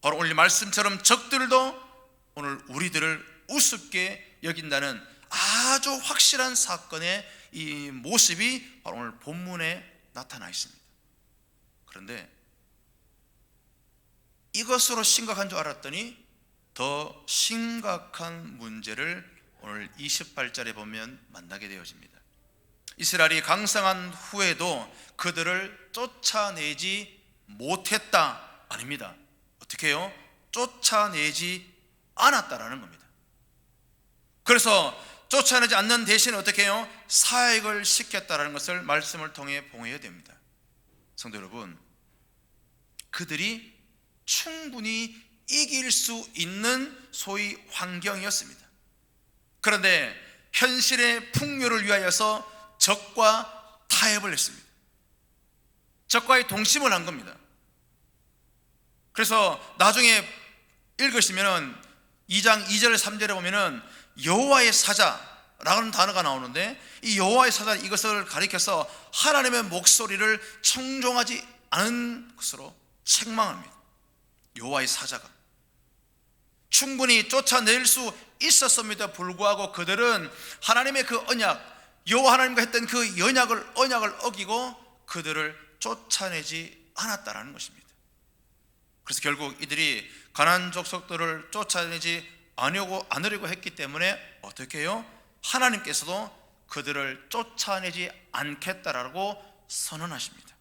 바로 오늘 말씀처럼 적들도 오늘 우리들을 우습게 여긴다는 아주 확실한 사건의 이 모습이 바로 오늘 본문에 나타나 있습니다. 그런데 이것으로 심각한 줄 알았더니 더 심각한 문제를 오늘 28절에 보면 만나게 되어집니다. 이스라엘이 강성한 후에도 그들을 쫓아내지 못했다 아닙니다. 어떻게 해요? 쫓아내지 않았다라는 겁니다. 그래서 쫓아내지 않는 대신 어떻게 해요? 사역을 시켰다라는 것을 말씀을 통해 봉해야 됩니다. 성도 여러분, 그들이 충분히 이길 수 있는 소위 환경이었습니다. 그런데 현실의 풍요를 위하여서 적과 타협을 했습니다. 적과의 동심을 한 겁니다. 그래서 나중에 읽으시면 2장 2절 3절에 보면은 여호와의 사자라는 단어가 나오는데, 이 여호와의 사자, 이것을 가리켜서 하나님의 목소리를 청종하지 않은 것으로 책망합니다. 여호와의 사자가 충분히 쫓아낼 수 있었음에도 불구하고 그들은 하나님의 그 언약, 여호와 하나님과 했던 그 언약을 어기고 그들을 쫓아내지 않았다라는 것입니다. 그래서 결국 이들이 가나안 족속들을 쫓아내지 않으려고 했기 때문에 어떻게 해요? 하나님께서도 그들을 쫓아내지 않겠다라고 선언하십니다.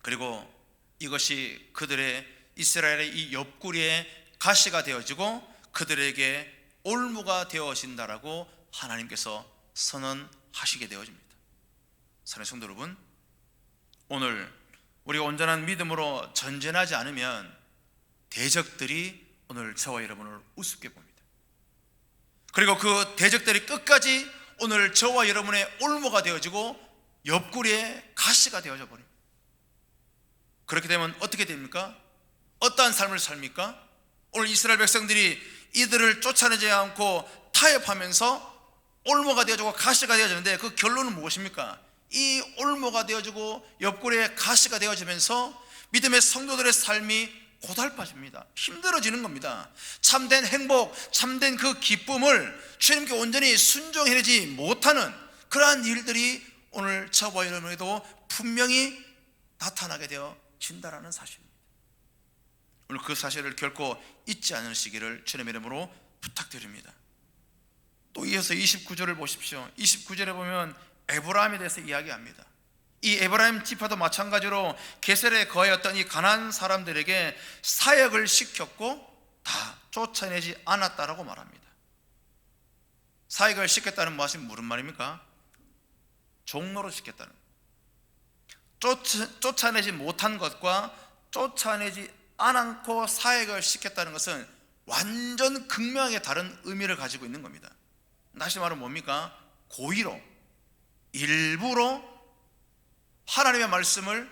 그리고 이것이 그들의 이스라엘의 이 옆구리에 가시가 되어지고 그들에게 올무가 되어진다라고 하나님께서 선언하시게 되어집니다. 사랑하는 성도 여러분, 오늘 우리가 온전한 믿음으로 전진하지 않으면 대적들이 오늘 저와 여러분을 우습게 봅니다. 그리고 그 대적들이 끝까지 오늘 저와 여러분의 올무가 되어지고 옆구리에 가시가 되어져 버립니다. 그렇게 되면 어떻게 됩니까? 어떠한 삶을 삽니까? 오늘 이스라엘 백성들이 이들을 쫓아내지 않고 타협하면서 올무가 되어지고 가시가 되어지는데 그 결론은 무엇입니까? 이 올무가 되어지고 옆구리에 가시가 되어지면서 믿음의 성도들의 삶이 고달파집니다. 힘들어지는 겁니다. 참된 행복, 참된 그 기쁨을 주님께 온전히 순종해내지 못하는 그러한 일들이 오늘 저와 여러분에게도 분명히 나타나게 되어진다라는 사실입니다. 오늘 그 사실을 결코 잊지 않으시기를 주님의 이름으로 부탁드립니다. 또 이어서 29절을 보십시오. 29절에 보면 에브라임에 대해서 이야기합니다. 이 에브라임 지파도 마찬가지로 게셀에 거하였던 이 가나안 사람들에게 사역을 시켰고 다 쫓아내지 않았다라고 말합니다. 사역을 시켰다는 것이 무슨 말입니까? 종로로 시켰다는, 쫓아내지 못한 것과 쫓아내지 않고 사역을 시켰다는 것은 완전 극명하게 다른 의미를 가지고 있는 겁니다. 다시 말하면 뭡니까? 고의로, 일부러 하나님의 말씀을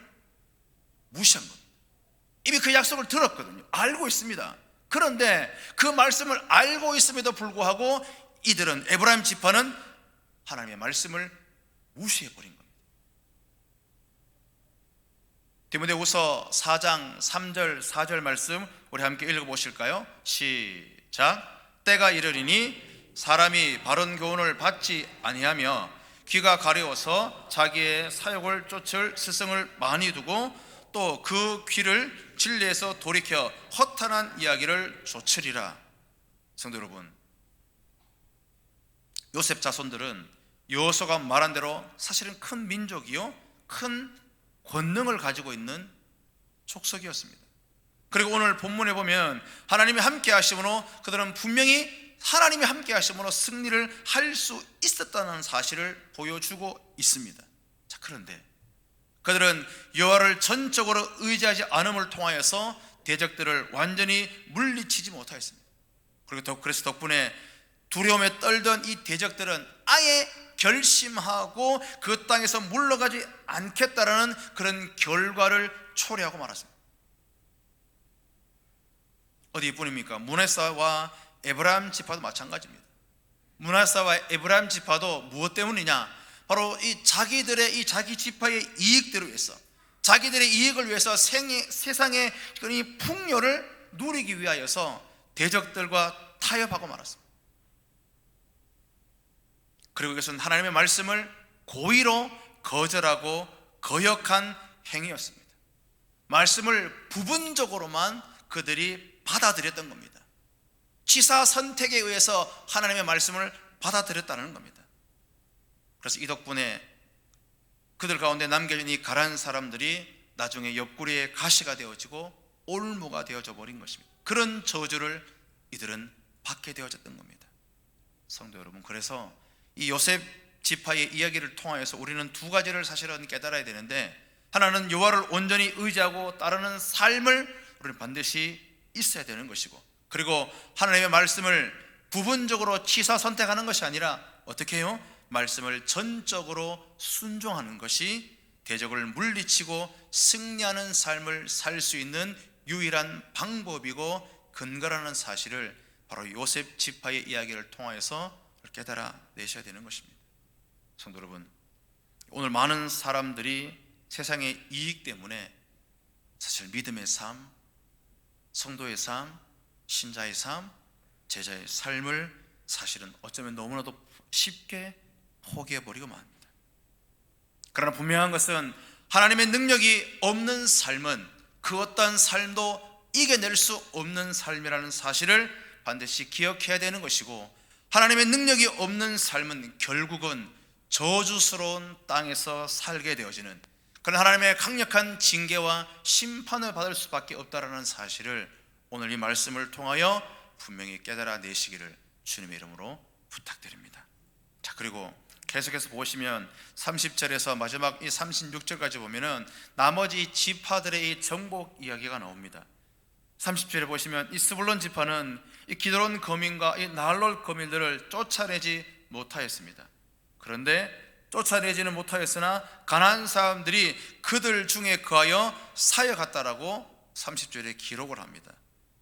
무시한 겁니다. 이미 그 약속을 들었거든요. 알고 있습니다. 그런데 그 말씀을 알고 있음에도 불구하고 이들은, 에브라임 지파는 하나님의 말씀을 무시해버린 겁니다. 디모데후서 4장 3절 4절 말씀 우리 함께 읽어보실까요? 시작. 때가 이르리니 사람이 바른 교훈을 받지 아니하며 귀가 가려워서 자기의 사욕을 쫓을 스승을 많이 두고 또 그 귀를 진리에서 돌이켜 허탄한 이야기를 좇으리라. 성도 여러분, 요셉 자손들은 여호수아가 말한 대로 사실은 큰 민족이요 큰 권능을 가지고 있는 족속이었습니다. 그리고 오늘 본문에 보면 하나님이 함께 하심으로 그들은 분명히 하나님이 함께 하심으로 승리를 할 수 있었다는 사실을 보여주고 있습니다. 자, 그런데 그들은 여호와를 전적으로 의지하지 않음을 통하여서 대적들을 완전히 물리치지 못하였습니다. 그리고 그래서 덕분에 두려움에 떨던 이 대적들은 아예 결심하고 그 땅에서 물러가지 않겠다라는 그런 결과를 초래하고 말았습니다. 어디뿐입니까? 므낫세와 에브라임 지파도 마찬가지입니다. 므낫세와 에브라임 지파도 무엇 때문이냐? 바로 이 자기들의 이 자기 지파의 이익들을 위해서, 자기들의 이익을 위해서 세상의 이 풍요를 누리기 위하여서 대적들과 타협하고 말았습니다. 그리고 이것은 하나님의 말씀을 고의로 거절하고 거역한 행위였습니다. 말씀을 부분적으로만 그들이 받아들였던 겁니다. 취사 선택에 의해서 하나님의 말씀을 받아들였다는 겁니다. 그래서 이 덕분에 그들 가운데 남겨진 이 가난한 사람들이 나중에 옆구리에 가시가 되어지고 올무가 되어져 버린 것입니다. 그런 저주를 이들은 받게 되어졌던 겁니다. 성도 여러분, 그래서 이 요셉 지파의 이야기를 통하여서 우리는 두 가지를 사실은 깨달아야 되는데, 하나는 여호와를 온전히 의지하고 따르는 삶을 우리는 반드시 있어야 되는 것이고, 그리고 하나님의 말씀을 부분적으로 취사 선택하는 것이 아니라 어떻게 해요? 말씀을 전적으로 순종하는 것이 대적을 물리치고 승리하는 삶을 살 수 있는 유일한 방법이고 근거라는 사실을 바로 요셉 지파의 이야기를 통하여서 깨달아 내셔야 되는 것입니다. 성도 여러분, 오늘 많은 사람들이 세상의 이익 때문에 사실 믿음의 삶, 성도의 삶, 신자의 삶, 제자의 삶을 사실은 어쩌면 너무나도 쉽게 포기해버리고 맙니다. 그러나 분명한 것은 하나님의 능력이 없는 삶은 그 어떠한 삶도 이겨낼 수 없는 삶이라는 사실을 반드시 기억해야 되는 것이고, 하나님의 능력이 없는 삶은 결국은 저주스러운 땅에서 살게 되어지는 그런 하나님의 강력한 징계와 심판을 받을 수밖에 없다는 사실을 오늘 이 말씀을 통하여 분명히 깨달아 내시기를 주님의 이름으로 부탁드립니다. 자, 그리고 계속해서 보시면 30절에서 마지막 이 36절까지 보면은 나머지 지파들의 이 정복 이야기가 나옵니다. 30절에 보시면 이 스불론 지파는 이 기드론 거민과 이 나할롤 거민들을 쫓아내지 못하였습니다. 그런데 쫓아내지는 못하였으나 가나안 사람들이 그들 중에 거하여 사여갔다라고 30절에 기록을 합니다.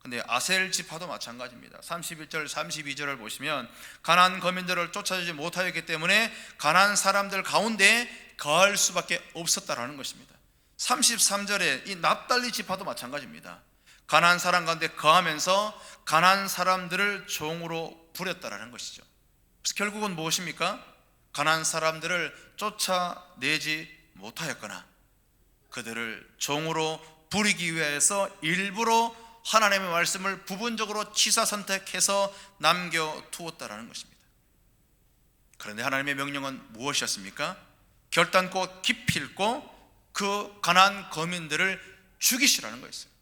근데 아셀 지파도 마찬가지입니다. 31절 32절을 보시면 가나안 거민들을 쫓아내지 못하였기 때문에 가나안 사람들 가운데 거할 수밖에 없었다라는 것입니다. 33절에 이 납달리 지파도 마찬가지입니다. 가나안 사람 가운데 거하면서 가나안 사람들을 종으로 부렸다라는 것이죠. 그래서 결국은 무엇입니까? 가나안 사람들을 쫓아내지 못하였거나 그들을 종으로 부리기 위해서 일부러 하나님의 말씀을 부분적으로 취사 선택해서 남겨두었다라는 것입니다. 그런데 하나님의 명령은 무엇이었습니까? 결단코 기필코 그 가나안 거민들을 죽이시라는 거였어요.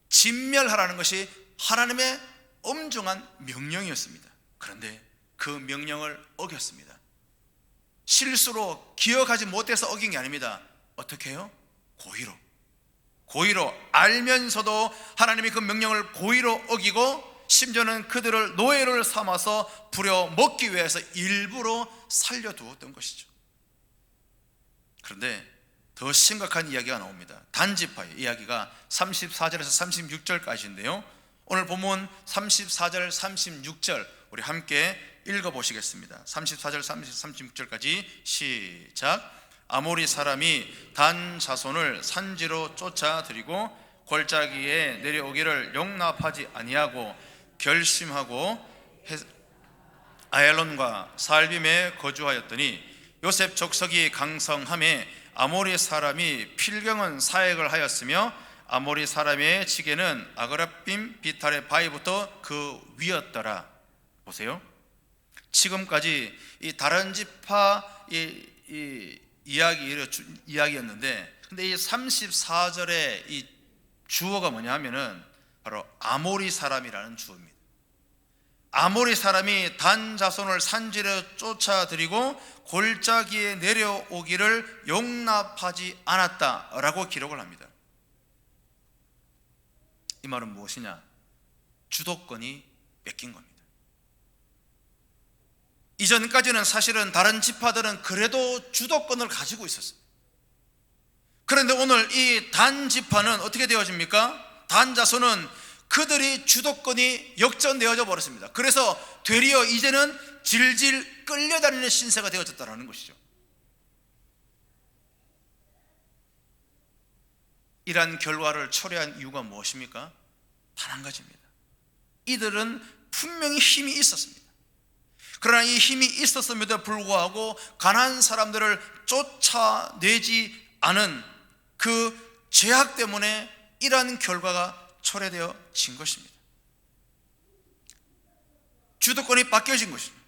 진멸하라는 것이 하나님의 엄중한 명령이었습니다. 그런데 그 명령을 어겼습니다. 실수로 기억하지 못해서 어긴 게 아닙니다. 어떻게 해요? 고의로 알면서도 하나님이 그 명령을 고의로 어기고 심지어는 그들을 노예를 삼아서 부려먹기 위해서 일부러 살려두었던 것이죠. 그런데 더 심각한 이야기가 나옵니다. 단지파의 이야기가 34절에서 36절까지인데요 오늘 본문 34절 36절 우리 함께 읽어보시겠습니다. 34절 36절까지 시작. 아모리 사람이 단 자손을 산지로 쫓아들이고 골짜기에 내려오기를 용납하지 아니하고 결심하고 아얄론과 살빔에 거주하였더니 요셉 족속이 강성함에 아모리 사람이 필경은 사역을 하였으며 아모리 사람의 지게는 아그라빔 비탈의 바위부터 그 위였더라. 보세요. 지금까지 이 다른 지파 이야기였는데, 근데 이 34절의 이 주어가 뭐냐 하면은 바로 아모리 사람이라는 주어입니다. 아모리 사람이 단 자손을 산지로 쫓아들이고 골짜기에 내려오기를 용납하지 않았다라고 기록을 합니다. 이 말은 무엇이냐? 주도권이 뺏긴 겁니다. 이전까지는 사실은 다른 지파들은 그래도 주도권을 가지고 있었어요. 그런데 오늘 이 단 지파는 어떻게 되어집니까? 단 자손은 그들이 주도권이 역전되어져 버렸습니다. 그래서 되리어 이제는 질질 끌려다니는 신세가 되어졌다는 것이죠. 이러한 결과를 초래한 이유가 무엇입니까? 단 한 가지입니다. 이들은 분명히 힘이 있었습니다. 그러나 이 힘이 있었음에도 불구하고 가나안 사람들을 쫓아내지 않은 그 죄악 때문에 이러한 결과가 초래되어진 것입니다. 주도권이 바뀌어진 것입니다.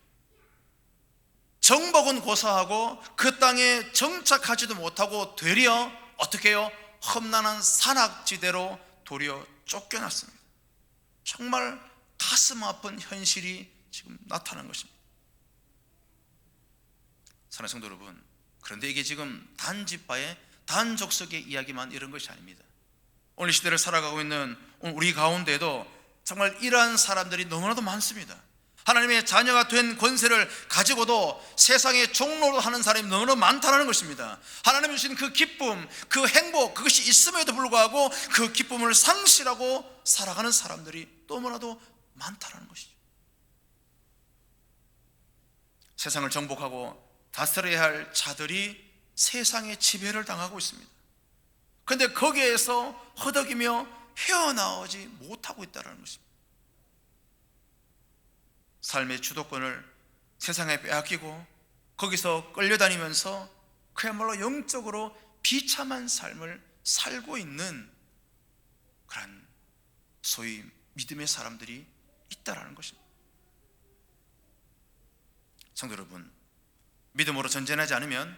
정복은 고사하고 그 땅에 정착하지도 못하고 되려 어떻게 해요? 험난한 산악지대로 도리어 쫓겨났습니다. 정말 가슴 아픈 현실이 지금 나타난 것입니다. 사랑하는 성도 여러분, 그런데 이게 지금 단 지파의 단 족속의 이야기만 이런 것이 아닙니다. 오늘 시대를 살아가고 있는 우리 가운데도 정말 이러한 사람들이 너무나도 많습니다. 하나님의 자녀가 된 권세를 가지고도 세상에 종로로 하는 사람이 너무나 많다는 것입니다. 하나님이 주신 그 기쁨, 그 행복, 그것이 있음에도 불구하고 그 기쁨을 상실하고 살아가는 사람들이 너무나도 많다는 것이죠. 세상을 정복하고 다스려야 할 자들이 세상의 지배를 당하고 있습니다. 그런데 거기에서 허덕이며 헤어나오지 못하고 있다는 것입니다. 삶의 주도권을 세상에 빼앗기고 거기서 끌려다니면서 그야말로 영적으로 비참한 삶을 살고 있는 그런 소위 믿음의 사람들이 있다는 것입니다. 성도 여러분, 믿음으로 전진하지 않으면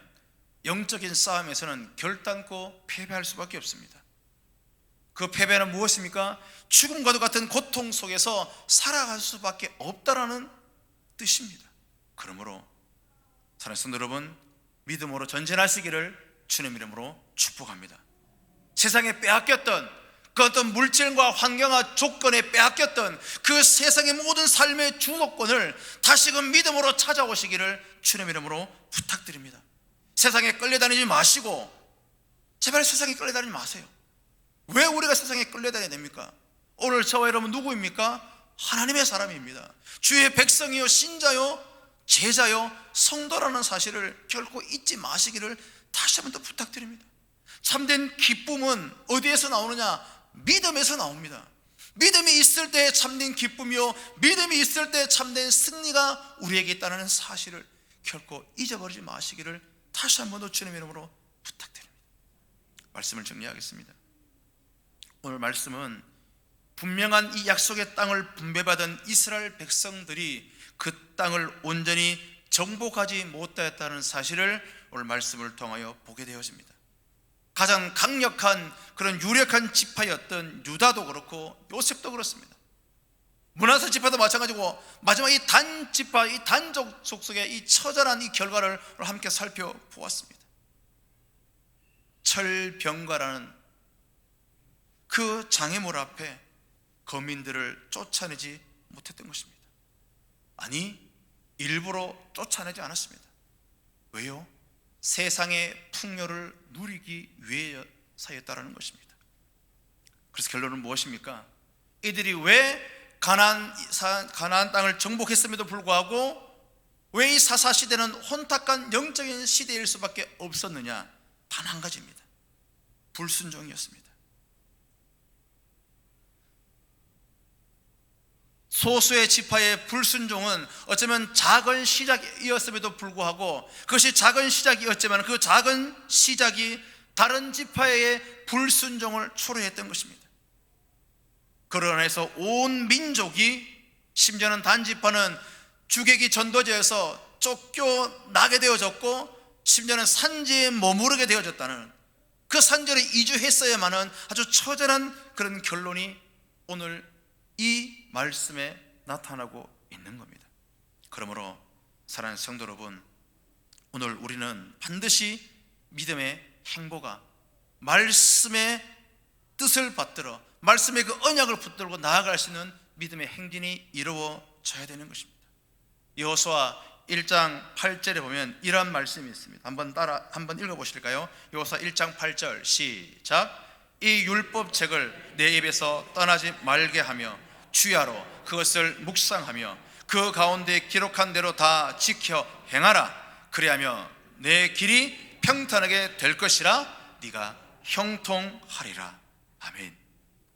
영적인 싸움에서는 결단코 패배할 수밖에 없습니다. 그 패배는 무엇입니까? 죽음과도 같은 고통 속에서 살아갈 수밖에 없다라는 뜻입니다. 그러므로 사랑하는 성도 여러분, 믿음으로 전진하시기를 주님 이름으로 축복합니다. 세상에 빼앗겼던 그 어떤 물질과 환경과 조건에 빼앗겼던 그 세상의 모든 삶의 주도권을 다시금 믿음으로 찾아오시기를 주님 이름으로 부탁드립니다. 세상에 끌려다니지 마시고, 제발 세상에 끌려다니지 마세요. 왜 우리가 세상에 끌려다녀야 됩니까? 오늘 저와 여러분 누구입니까? 하나님의 사람입니다. 주의 백성이요, 신자요, 제자요, 성도라는 사실을 결코 잊지 마시기를 다시 한번 더 부탁드립니다. 참된 기쁨은 어디에서 나오느냐? 믿음에서 나옵니다. 믿음이 있을 때 참된 기쁨이요, 믿음이 있을 때 참된 승리가 우리에게 있다는 사실을 결코 잊어버리지 마시기를 다시 한번 더 주님의 이름으로 부탁드립니다. 말씀을 정리하겠습니다. 오늘 말씀은 분명한 이 약속의 땅을 분배받은 이스라엘 백성들이 그 땅을 온전히 정복하지 못하였다는 사실을 오늘 말씀을 통하여 보게 되어집니다. 가장 강력한 그런 유력한 지파였던 유다도 그렇고 요셉도 그렇습니다. 므낫세 지파도 마찬가지고, 마지막 이 단 지파, 이 단족 속속의 이 처절한 이 결과를 함께 살펴보았습니다. 철병가라는 그 장애물 앞에 거민들을 쫓아내지 못했던 것입니다. 아니, 일부러 쫓아내지 않았습니다. 왜요? 세상의 풍요를 누리기 위해서였다는 것입니다. 그래서 결론은 무엇입니까? 이들이 왜 가나안 땅을 정복했음에도 불구하고 왜 이 사사시대는 혼탁한 영적인 시대일 수밖에 없었느냐? 단 한 가지입니다. 불순종이었습니다. 소수의 지파의 불순종은 어쩌면 작은 시작이었음에도 불구하고, 그것이 작은 시작이었지만 그 작은 시작이 다른 지파의 불순종을 초래했던 것입니다. 그러나 해서 온 민족이, 심지어는 단지파는 주객이 전도제에서 쫓겨나게 되어졌고, 심지어는 산지에 머무르게 되어졌다는, 그 산지로 이주했어야만은 아주 처절한 그런 결론이 오늘 이 말씀에 나타나고 있는 겁니다. 그러므로 사랑하는 성도 여러분, 오늘 우리는 반드시 믿음의 행보가 말씀의 뜻을 받들어 말씀의 그 언약을 붙들고 나아갈 수 있는 믿음의 행진이 이루어져야 되는 것입니다. 여호수아 1장 8절에 보면 이러한 말씀이 있습니다. 한번 읽어보실까요? 여호수아 1장 8절 시작. 이 율법책을 내 입에서 떠나지 말게 하며 주야로 그것을 묵상하며 그 가운데 기록한 대로 다 지켜 행하라. 그리하며 내 길이 평탄하게 될 것이라 네가 형통하리라. 아멘.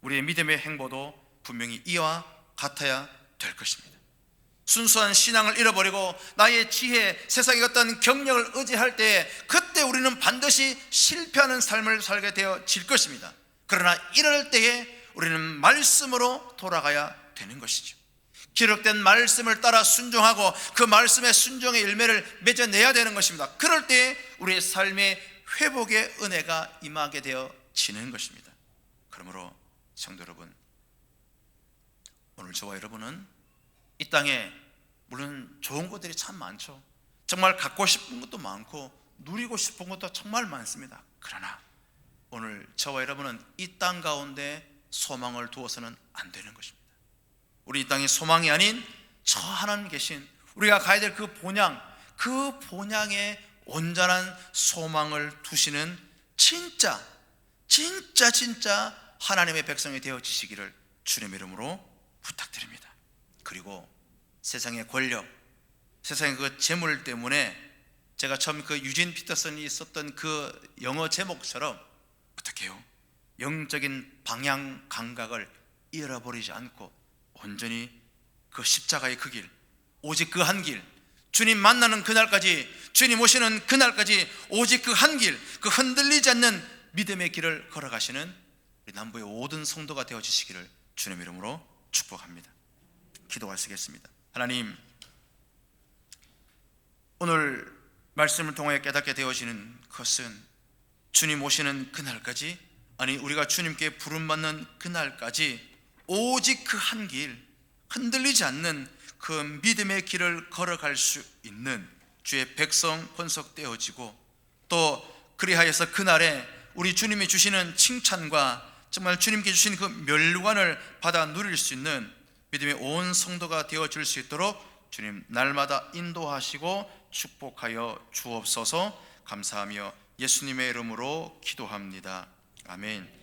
우리의 믿음의 행보도 분명히 이와 같아야 될 것입니다. 순수한 신앙을 잃어버리고 나의 지혜, 세상의 어떤 경력을 의지할 때, 그때 우리는 반드시 실패하는 삶을 살게 되어질 것입니다. 그러나 이럴 때에 우리는 말씀으로 돌아가야 되는 것이죠. 기록된 말씀을 따라 순종하고 그 말씀의 순종의 열매를 맺어내야 되는 것입니다. 그럴 때 우리의 삶의 회복의 은혜가 임하게 되어지는 것입니다. 그러므로 성도 여러분, 오늘 저와 여러분은 이 땅에 물론 좋은 것들이 참 많죠. 정말 갖고 싶은 것도 많고 누리고 싶은 것도 정말 많습니다. 그러나 오늘 저와 여러분은 이 땅 가운데 소망을 두어서는 안 되는 것입니다. 우리 이 땅이 소망이 아닌 저 하나님 계신 우리가 가야 될 그 본향, 그 본향에 온전한 소망을 두시는 진짜 하나님의 백성이 되어지시기를 주님의 이름으로 부탁드립니다. 그리고 세상의 권력, 세상의 그 재물 때문에, 제가 처음 그 유진 피터슨이 썼던 그 영어 제목처럼 어떻게 해요? 영적인 방향 감각을 잃어버리지 않고 온전히 그 십자가의 그 길, 오직 그 한 길, 주님 만나는 그날까지, 주님 오시는 그날까지 오직 그 한 길, 그 흔들리지 않는 믿음의 길을 걸어가시는 우리 남부의 모든 성도가 되어주시기를 주님 이름으로 축복합니다. 기도하시겠습니다. 하나님, 오늘 말씀을 통하여 깨닫게 되어지는 것은 주님 오시는 그날까지, 아니 우리가 주님께 부름받는 그날까지 오직 그 한 길, 흔들리지 않는 그 믿음의 길을 걸어갈 수 있는 주의 백성 혼속되어지고, 또 그리하여서 그날에 우리 주님이 주시는 칭찬과 정말 주님께 주신 그 멸관을 받아 누릴 수 있는 믿음의 온 성도가 되어질 수 있도록 주님 날마다 인도하시고 축복하여 주옵소서. 감사하며 예수님의 이름으로 기도합니다. 아멘.